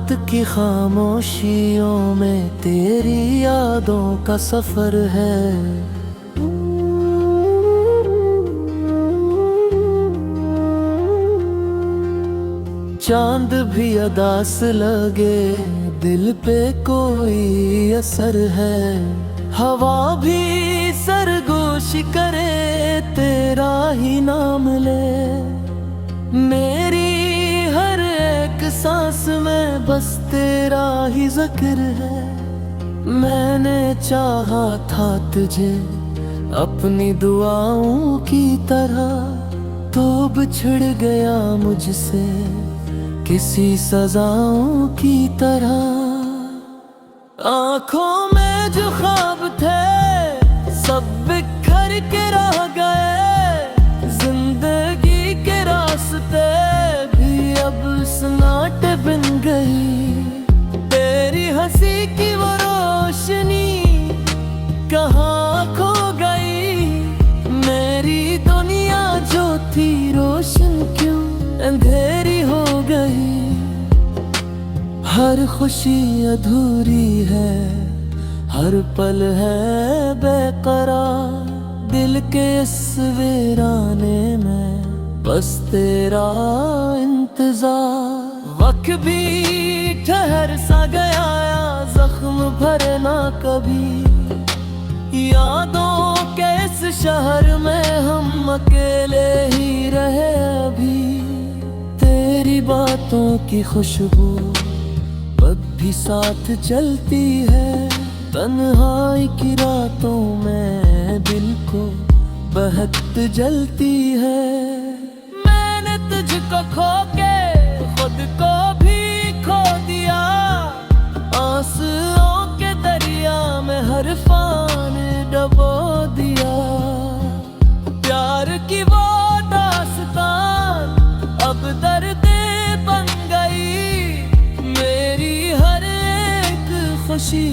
रात की खामोशियों में तेरी यादों का सफर है। चांद भी अदास लगे, दिल पे कोई असर है। हवा भी सरगोशी करे, तेरा ही नाम ले। मेरी हर एक सांस में बस तेरा ही जिक्र है। मैंने चाहा था तुझे अपनी दुआओं की तरह, तो बिछड़ गया मुझसे किसी सजाओं की तरह। आँखों में जो ख्वाब थे सब बिखर के रह गए। जिंदगी के रास्ते भी अब सन्नाटे बन गई। तेरी हंसी की वो रोशनी कहाँ खो गई। मेरी दुनिया जो थी रोशन क्यों अंधेरी हो गई। हर खुशी अधूरी है, हर पल है बेकरार। दिल के इस वीराने में बस तेरा इंतजार। वक्त भी ठहर सा गया, जख्म भरे ना कभी। यादों के इस शहर में हम अकेले ही रहे अभी। तेरी बातों की खुशबू अब भी साथ चलती है। तन्हाई की रातों में दिल को बहकत जलती है। मैंने तुझको खो के खुद को भी खो दिया। आंसुओं के दरिया में हर फान डबो दिया। प्यार की वो दास्तान अब दर्द बन गई। मेरी हर एक खुशी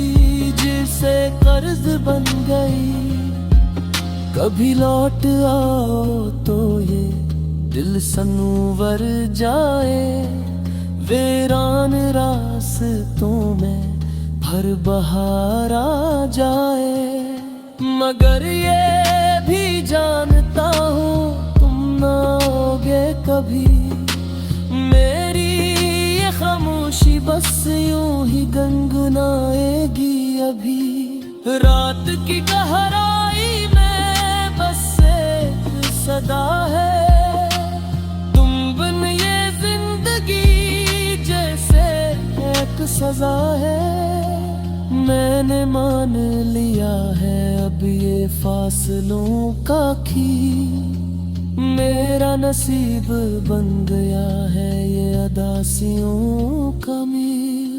जिसे कर्ज बन गई। कभी लौट आओ तो ये दिल सनवर जाए। वीरान रास्तों में भर बहार आ जाए। मगर ये भी जानता हूँ तुम ना आओगे कभी। मेरी ये खामोशी बस यूं ही गुनगुनाएगी अभी। रात की गहराई में बस एक सदा है। तुम बिन ये जिंदगी जैसे एक सजा है। मैंने मान लिया है अब ये फासलों का खीर। मेरा नसीब बन गया है ये अदासियों का मील।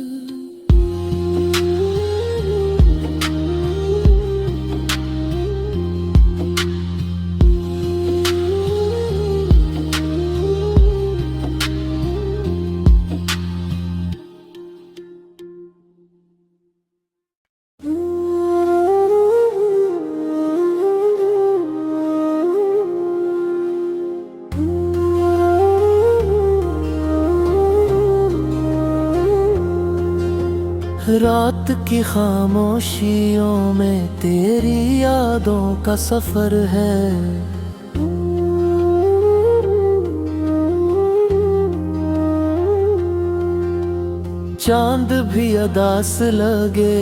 रात की खामोशियों में तेरी यादों का सफर है। चांद भी अदास लगे,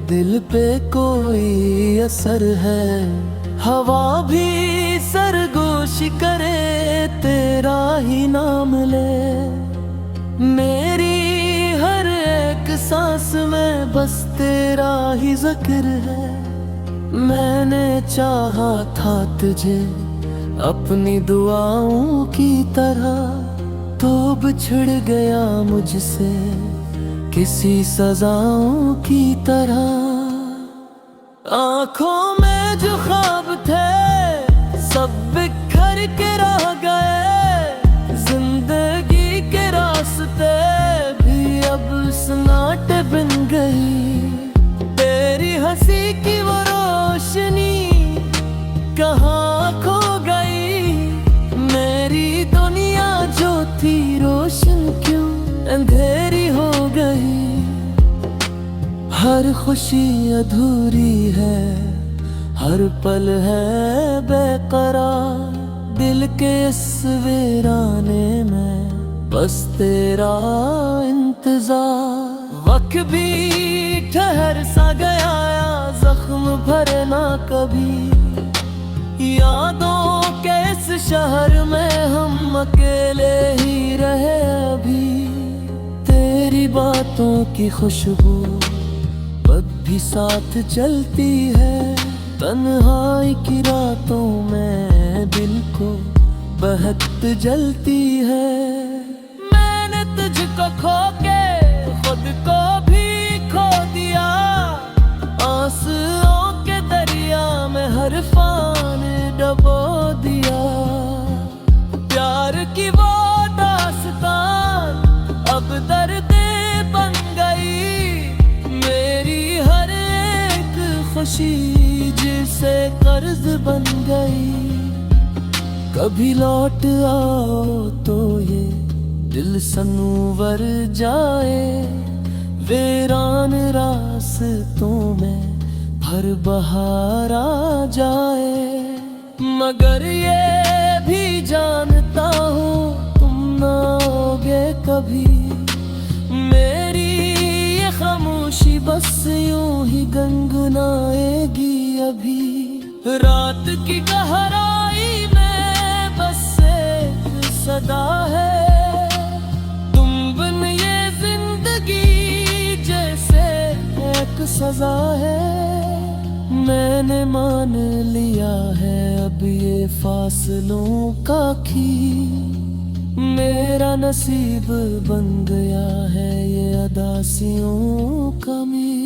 दिल पे कोई असर है। हवा भी सरगोशी करे, तेरा ही नाम ले। मेरी हर एक सांस में बस तेरा ही जिक्र है। मैंने चाहा था तुझे अपनी दुआओं की तरह, तो बिछड़ गया मुझसे किसी सजाओं की तरह। आँखों में जो ख्वाब थे सब बिखर के रह गए। जिंदगी के रास्ते भी अब सन्नाटे बन गई। तेरी हंसी की वो रोशनी कहाँ खो गई। मेरी दुनिया जो थी रोशन क्यों अंधेरी हो गई। हर खुशी अधूरी है, हर पल है बेकरार। दिल के इस वीराने में बस तेरा इंतजार। वक्त भी ठहर सा गया, जख्म भरे ना कभी। यादों के इस शहर में हम अकेले ही रहे अभी। तेरी बातों की खुशबू अब भी साथ चलती है। तन्हाई की रातों में दिल को बहकत जलती है। मैंने तुझको खो के खुद को भी खो दिया। आंसुओं के दरिया में हर फान डबो दिया। प्यार की वो दास्तान अब दर्द बन गई। मेरी हर एक खुशी जिसे कर्ज बन गई। कभी लौट आओ तो ये दिल सनवर जाए। वीरान रास्तों में भर बहार आ जाए। मगर ये भी जानता हूँ तुम ना आओगे कभी। मेरी ये खामोशी बस यूं ही गुनगुनाएगी अभी। रात की गहराई में बस एक सदा है। तुम बिन ये जिंदगी जैसे एक सजा है। मैंने मान लिया है अब ये फासलों का खीर। मेरा नसीब बन गया है ये अदासियों का मीर।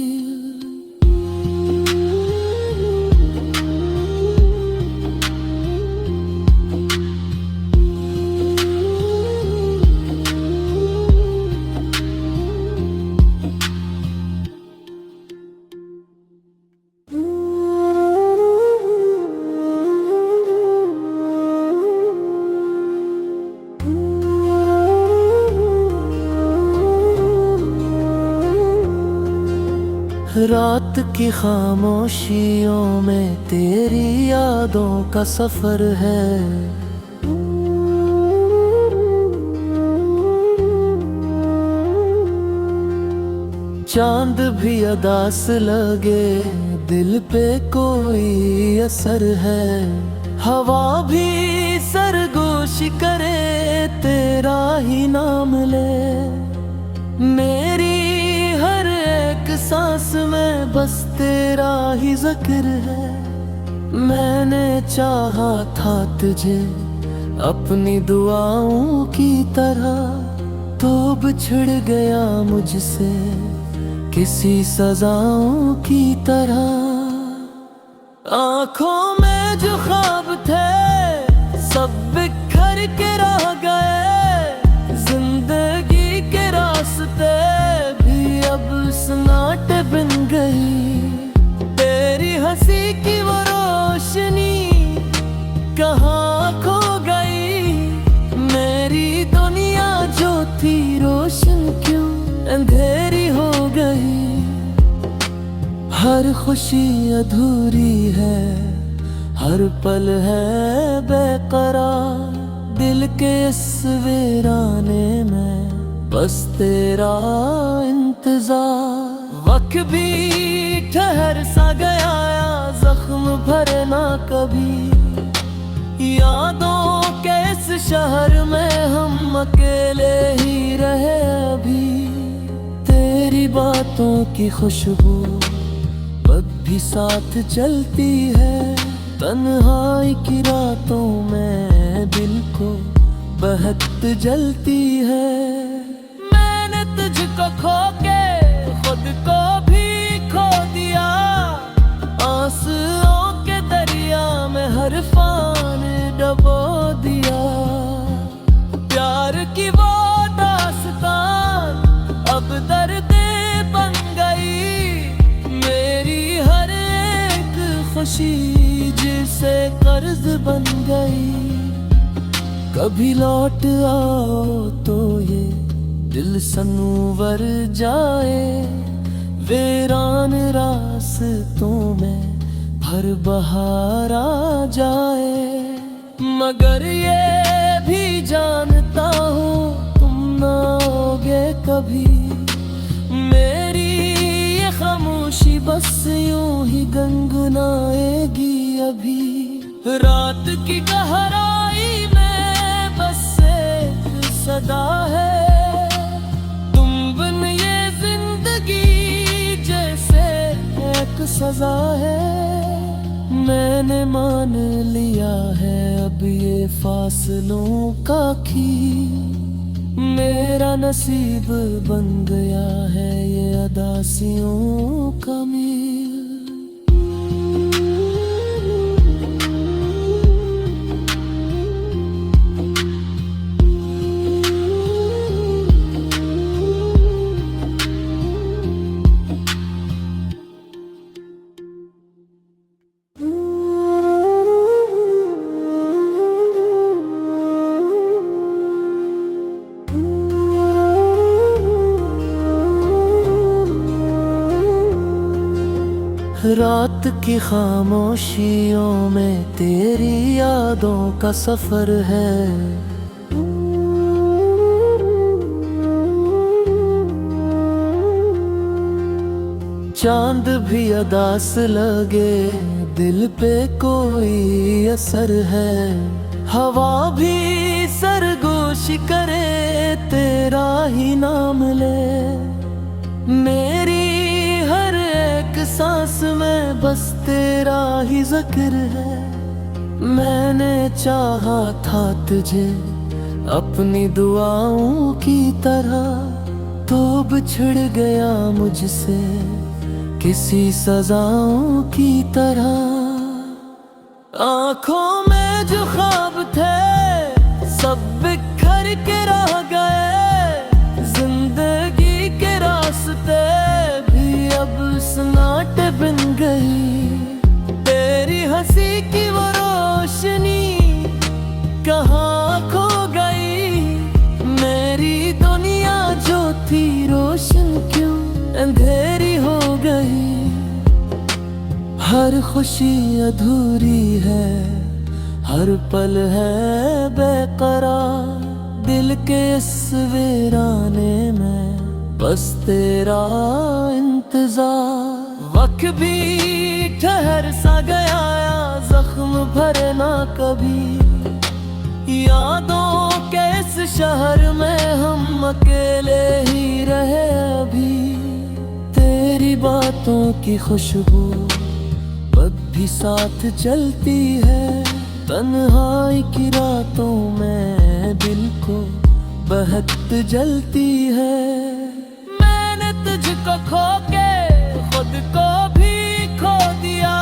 रात की खामोशियों में तेरी यादों का सफर है। चांद भी अदास लगे, दिल पे कोई असर है। हवा भी सरगोशी करे, तेरा ही नाम ले। मेरी हर एक सांस में बस तेरा ही जिक्र है। मैंने चाहा था तुझे अपनी दुआओं की तरह, तो बिछड़ गया मुझसे किसी सजाओं की तरह। आँखों में जो ख्वाब थे सब बिखर के रह गए। जिंदगी के रास्ते भी अब सन्नाटे बन गई। तेरी हंसी की वो रोशनी कहाँ खो गई। मेरी दुनिया जो थी रोशन क्यों अंधेरी हो गई। हर खुशी अधूरी है, हर पल है बेकरार। दिल के इस वीराने में बस तेरा इंतजार। वक्त भी ठहर सा गया, जख्म भरे ना कभी। यादों के इस शहर में हम अकेले ही रहे अभी। तेरी बातों की खुशबू अब भी साथ चलती है। तन्हाई की रातों में दिल को बहकत जलती है। मैंने तुझको खो के खुद को भी खो दिया। आंसुओं के दरिया में हर फान डबो दिया। प्यार की वो दास्तान अब दर्द बन गई। मेरी हर एक खुशी जिसे कर्ज बन गई। कभी लौट आओ तो ये दिल सनवर जाए। वीरान रास्तों में भर बहार आ जाए। मगर ये भी जानता हूँ तुम ना आओगे कभी। मेरी ये खामोशी बस यूं ही गुनगुनाएगी अभी। रात की गहराई में बस एक सदा है, तुम बिन ये जिंदगी जैसे एक सजा है। मैंने मान लिया है अब ये फासलों का खीर, मेरा नसीब बन गया है ये अदासियों का मीर। रात की खामोशियों में तेरी यादों का सफर है। चांद भी अदास लगे दिल पे कोई असर है। हवा भी सरगोशी करे तेरा ही नाम ले। मेरी हर एक सांस में बस तेरा ही जिक्र है। मैंने चाहा था तुझे अपनी दुआओं की तरह, तो बिछड़ गया मुझसे किसी सजाओं की तरह। आँखों में जो ख्वाब थे सब बिखर के रह गए। जिंदगी के रास्ते भी अब सन्नाटे बिन गई। तेरी हंसी की वो रोशनी कहाँ खो गई। मेरी दुनिया जो थी रोशन क्यों अंधेरी हो गई। हर खुशी अधूरी है, हर पल है बेकरार। दिल के इस वीराने में बस तेरा इंतजार। वक्त भी ठहर सा गया, जख्म भरे ना कभी। यादों के इस शहर में हम अकेले ही रहे अभी। तेरी बातों की खुशबू अब भी साथ चलती है। तन्हाई की रातों में दिल को बहक जलती है। मैंने तुझको खो के खुद को भी खो दिया।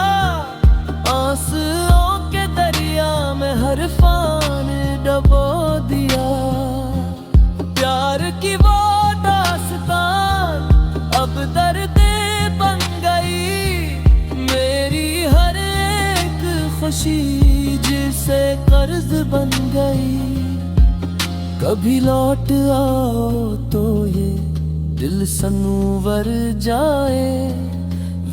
आंसुओं के दरिया में हर फान डबो दिया। प्यार की वो दास्तान अब दर्द बन गई। मेरी हर एक खुशी जिसे कर्ज बन गई। कभी लौट आओ तो ये दिल संवर जाए।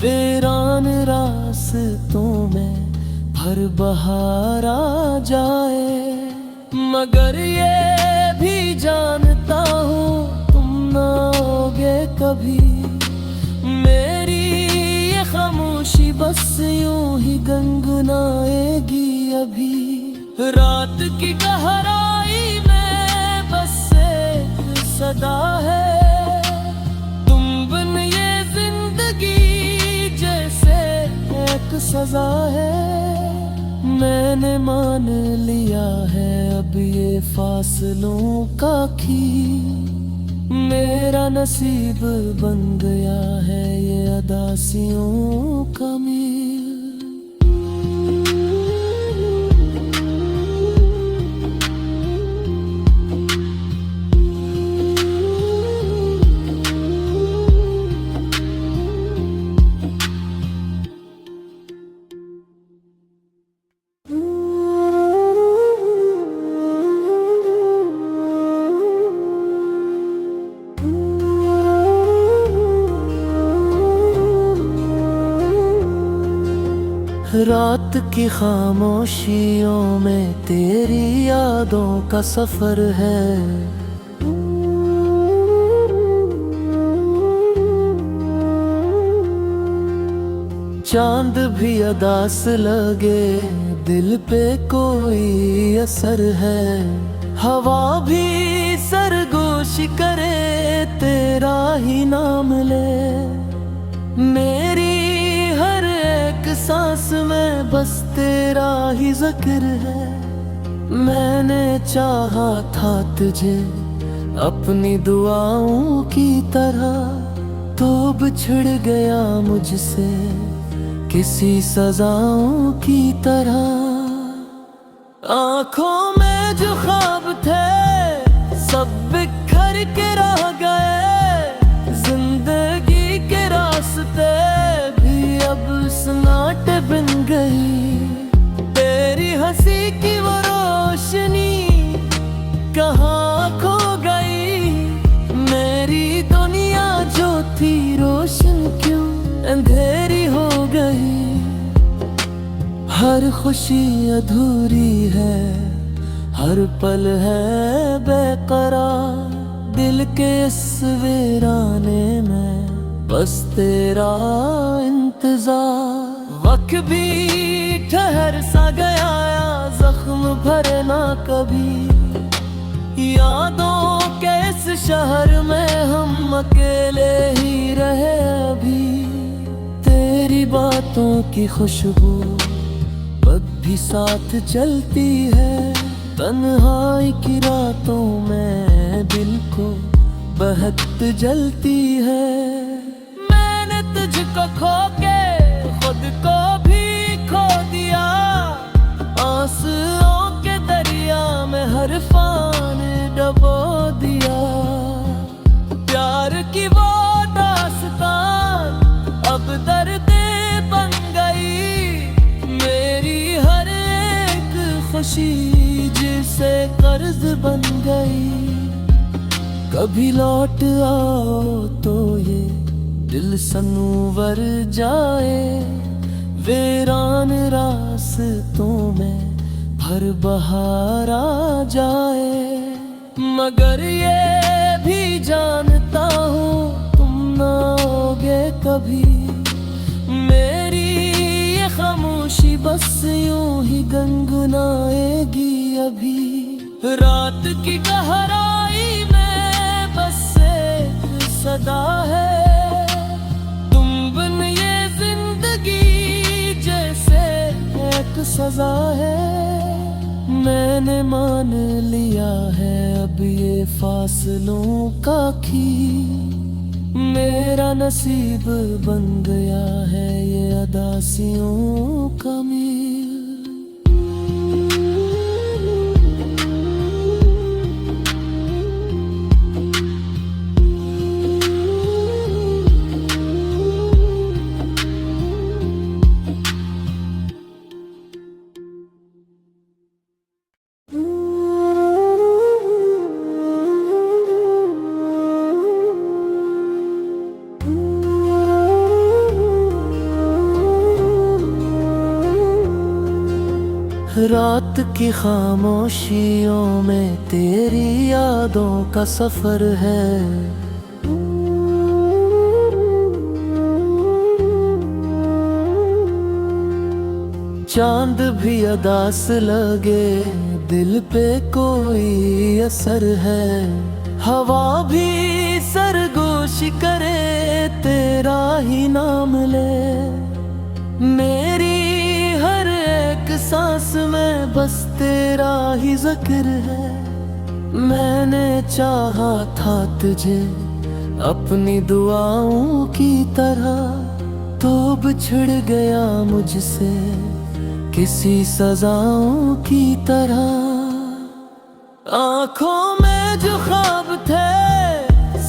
वीरान रास्तों में भर बहार आ जाए। मगर ये भी जानता हूँ तुम ना आओगे कभी। मेरी ये खामोशी बस यूं ही गुनगुनाएगी अभी। रात की गहराई में बस एक सदा है, तुम बिन ये जिंदगी जैसे एक सजा है। मैंने मान लिया है अब ये फासलों का खीर। मेरा नसीब बन गया है ये अदासियों का मीर। रात की खामोशियों में तेरी यादों का सफर है। चांद भी अदास लगे, दिल पे कोई असर है। हवा भी सरगोशी करे, तेरा ही नाम ले। मेरी हर एक सांस में बस तेरा ही जिक्र है। मैंने चाहा था तुझे अपनी दुआओं की तरह, तो बिछड़ गया मुझसे किसी सजाओं की तरह। आँखों में जो ख्वाब थे सब बिखर के रह गए। जिंदगी के रास्ते भी अब सन्नाटे बन गई। तेरी हंसी की वो रोशनी कहाँ खो गई। मेरी दुनिया जो थी रोशन क्यों अंधेरी हो गई। हर खुशी अधूरी है, हर पल है बेकरार। दिल के इस वीराने में बस तेरा इंतजार। वक्त भी ठहर सा गया, जख्म भरे ना कभी। यादों के इस शहर में हम अकेले ही रहे अभी। तेरी बातों की खुशबू अब भी साथ चलती है। तन्हाई की रातों में दिल को बहक जलती है। मैंने तुझको खो के खुद को भी खो दिया। आंसुओं के दरिया में हर फान डबो दिया। प्यार की वो दास्तान अब दर्द बन गई। मेरी हर एक खुशी जिसे कर्ज बन गई। कभी लौट आओ तो ये दिल सनवर जाए। वीरान रास्तों में भर बहार आ जाए। मगर ये भी जानता हूँ तुम ना आओगे कभी। मेरी ये खामोशी बस यूं ही गुनगुनाएगी अभी। रात की गहराई में बस एक सदा है। तुम बिन ये जिंदगी जैसे एक सजा है। मैंने मान लिया है अब ये फासलों का खीर। मेरा नसीब बन गया है ये अदासियों का मील। रात की खामोशियों में तेरी यादों का सफर है। चांद भी अदास लगे, दिल पे कोई असर है। हवा भी सरगोशी करे, तेरा ही नाम ले। मेरी हर एक सांस में बस तेरा ही जिक्र है। मैंने चाहा था तुझे अपनी दुआओं की तरह, तो बिछड़ गया मुझसे किसी सजाओं की तरह। आँखों में जो ख्वाब थे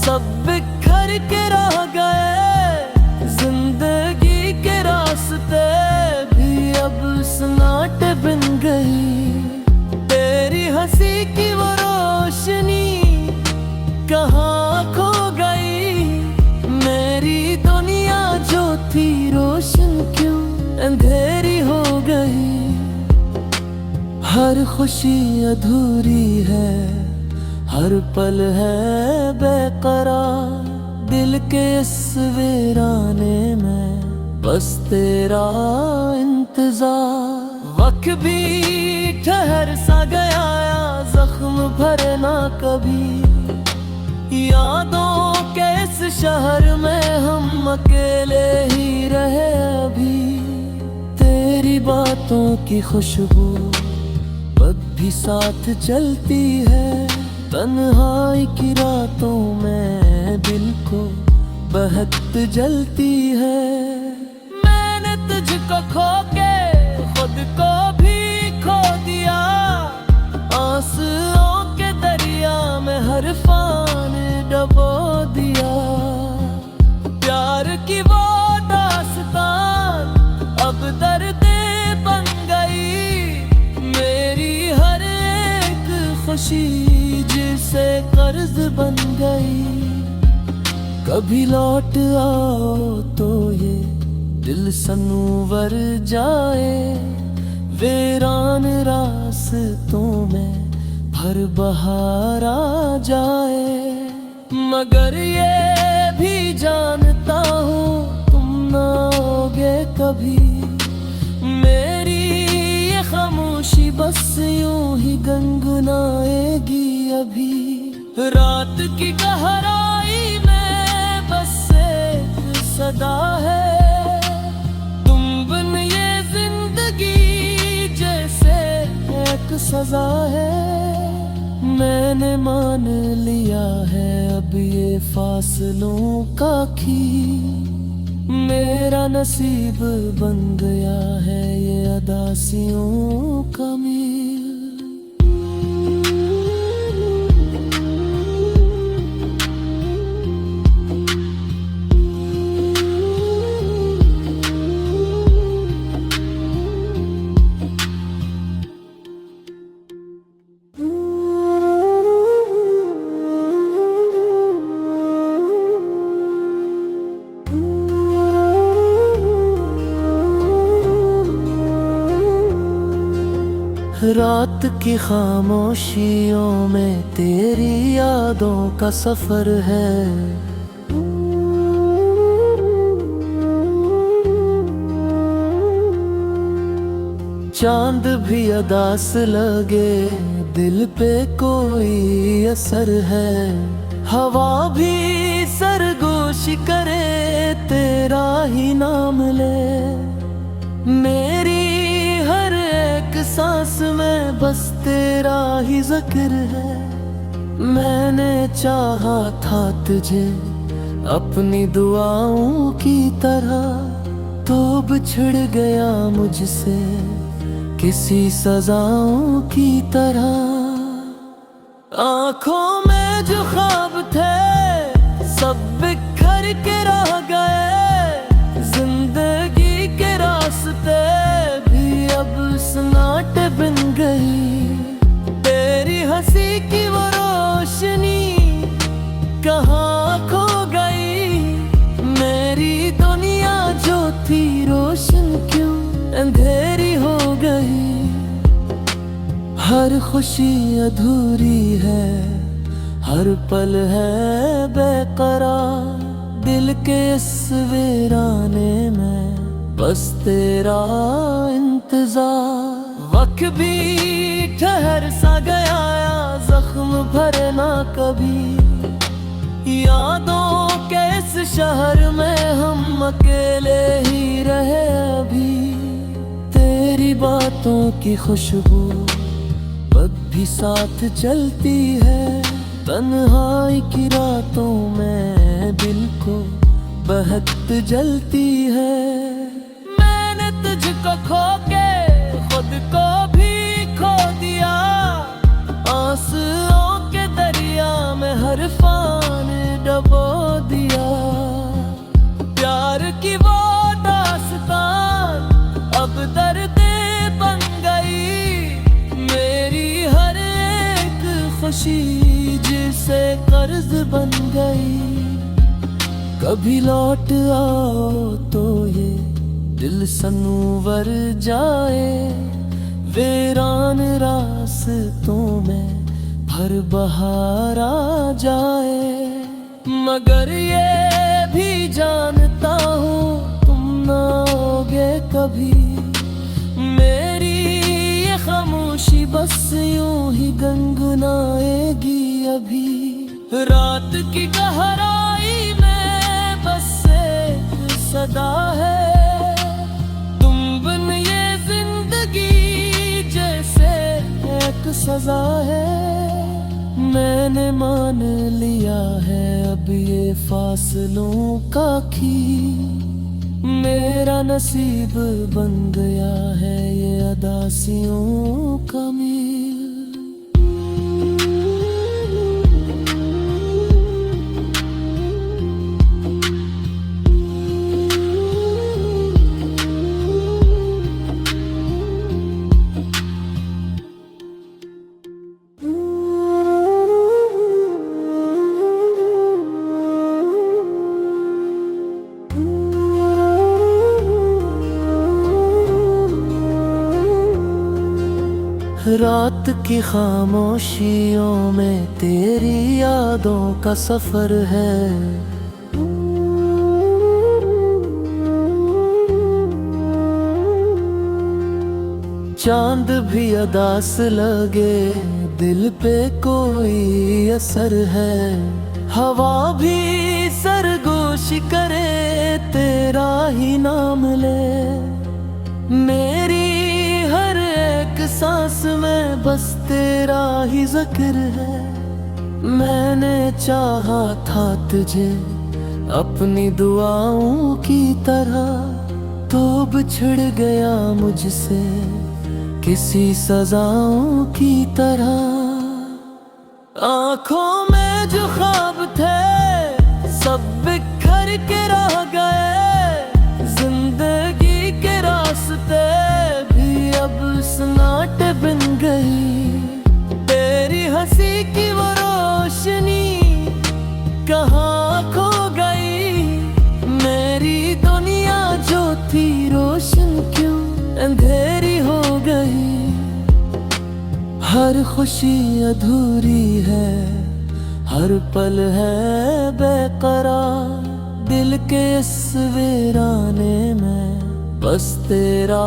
सब बिखर के रह गए। जिंदगी के रास्ते भी अब सन्नाटे बन गई। तेरी हंसी की वो रोशनी कहाँ खो गई। मेरी दुनिया जो थी रोशन क्यों अंधेरी हो हर खुशी अधूरी है, हर पल है बेकरार। दिल के इस वीराने में बस तेरा इंतजार। वक्त भी ठहर सा गया, जख्म भरे ना कभी। यादों के इस शहर में हम अकेले ही रहे अभी। तेरी बातों की खुशबू अब भी साथ चलती है। तन्हाई की रातों में दिल को बहक जलती है। मैंने तुझको खो के खुद को भी खो दिया। आंसुओं के दरिया में हर फान डबो दिया। प्यार की वो दास्तान अब दर्द बन गई। मेरी हर एक खुशी जिसे कर्ज बन गई। कभी लौट आओ तो ये दिल सनूवर जाए। वीरान रास्तों में भर बहार आ जाए। मगर ये भी जानता हूँ तुम ना आओगे कभी। मेरी ये खामोशी बस यूं ही गुनगुनाएगी अभी। रात की गहराई में बस एक सदा है। तुम बिन ये जिंदगी जैसे एक सजा है। मैंने मान लिया है अब ये फासलों का खीर। मेरा नसीब बन गया है ये अदासियों का मील। रात की खामोशियों में तेरी यादों का सफर है। चांद भी अदास लगे, दिल पे कोई असर है। हवा भी सरगोश करे, तेरा ही नाम ले। मेरी हर एक सांस में बस तेरा ही जिक्र है। मैंने चाहा था तुझे अपनी दुआओं की तरह, तो बिछड़ गया मुझसे किसी सजाओं की तरह। आँखों में जो ख्वाब थे सब बिखर के रह गए। जिंदगी के रास्ते भी अब सन्नाटे बन गई। तेरी हंसी की वो रोशनी कहाँ खो गई। मेरी दुनिया जो थी रोशन क्यों अंधेरी हो गई। हर खुशी अधूरी है, हर पल है बेकरार। दिल के इस वीराने में बस तेरा इंतजार। वक्त भी ठहर सा गया, जख्म भरे ना कभी। यादों के इस शहर में हम अकेले ही रहे अभी। तेरी बातों की खुशबू अब भी साथ चलती है। तन्हाई की रातों में दिल को बहक जलती है। मैंने तुझको खो के खुद को भी खो दिया। आंसुओं के दरिया में हर फान डबो दिया। प्यार की वो दास्तान अब दर्द बन गई। मेरी हर एक खुशी जिसे कर्ज बन गई। कभी लौट आओ तो ये दिल सनूवर जाए। वीरान रास्तों में भर बहार आ जाए। मगर ये भी जानता हूँ तुम ना आओगे कभी। मेरी ये खामोशी बस यूं ही गुनगुनाएगी अभी। रात की गहराई में बस एक सदा है, तुम बिन ये जिंदगी जैसे एक सजा है। मैंने मान लिया है अब ये फासलों का खीर, मेरा नसीब बन गया है ये अदासियों का मील। रात की खामोशियों में तेरी यादों का सफर है। चांद भी अदास लगे, दिल पे कोई असर है। हवा भी सरगोशी करे, तेरा ही नाम ले। मेरी हर एक सांस में बस तेरा ही जिक्र है। मैंने चाहा था तुझे अपनी दुआओं की तरह, तो बिछड़ गया मुझसे किसी सजाओं की तरह। आँखों में जो ख्वाब थे सब बिखर के रह गए। जिंदगी के रास्ते भी अब सन्नाटे बन गई। तेरी हंसी की वो रोशनी कहाँ खो गई। मेरी दुनिया जो थी रोशन क्यों अंधेरी हो गई। हर खुशी अधूरी है, हर पल है बेकरार। दिल के इस वीराने में बस तेरा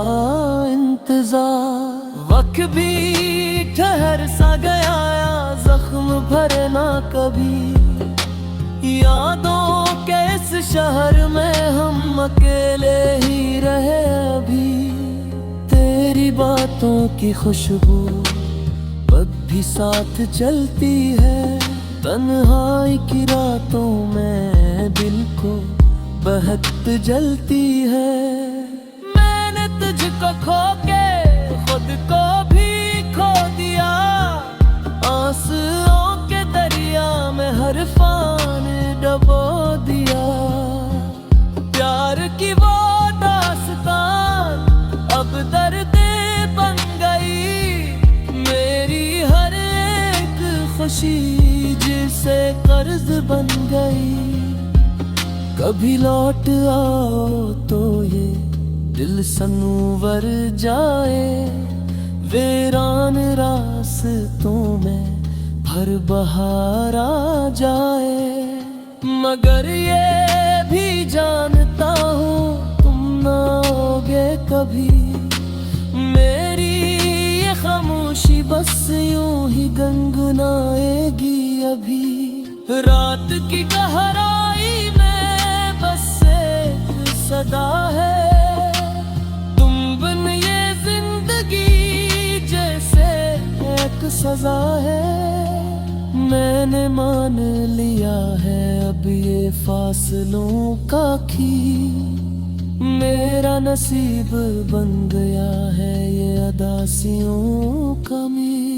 इंतजार। वक्त भी ठहर सा गया, जख्म भरे ना कभी। यादों के इस शहर में हम अकेले ही रहे अभी। तेरी बातों की खुशबू अब भी साथ चलती है। तन्हाई की रातों में दिल को बहक जलती है। मैंने तुझको खो के खुद को भी खो दिया। आंसुओं के दरिया में हर फान डबो दिया। प्यार की वो दास्तान अब दर्द बन गई। मेरी हर एक खुशी जिसे कर्ज बन गई। कभी लौट आओ तो ये दिल संवर जाए। वीरान रास्तों में भर बहार आ जाए। मगर ये भी जानता हूँ तुम ना आओगे कभी। मेरी ये खामोशी बस यूं ही गुनगुनाएगी अभी। रात की गहराई में बस एक सदा है, तुम बिन ये जिंदगी जैसे एक सजा है। मैंने मान लिया है अब ये फासलों का खीर। मेरा नसीब बन गया है ये अदासियों का मीर।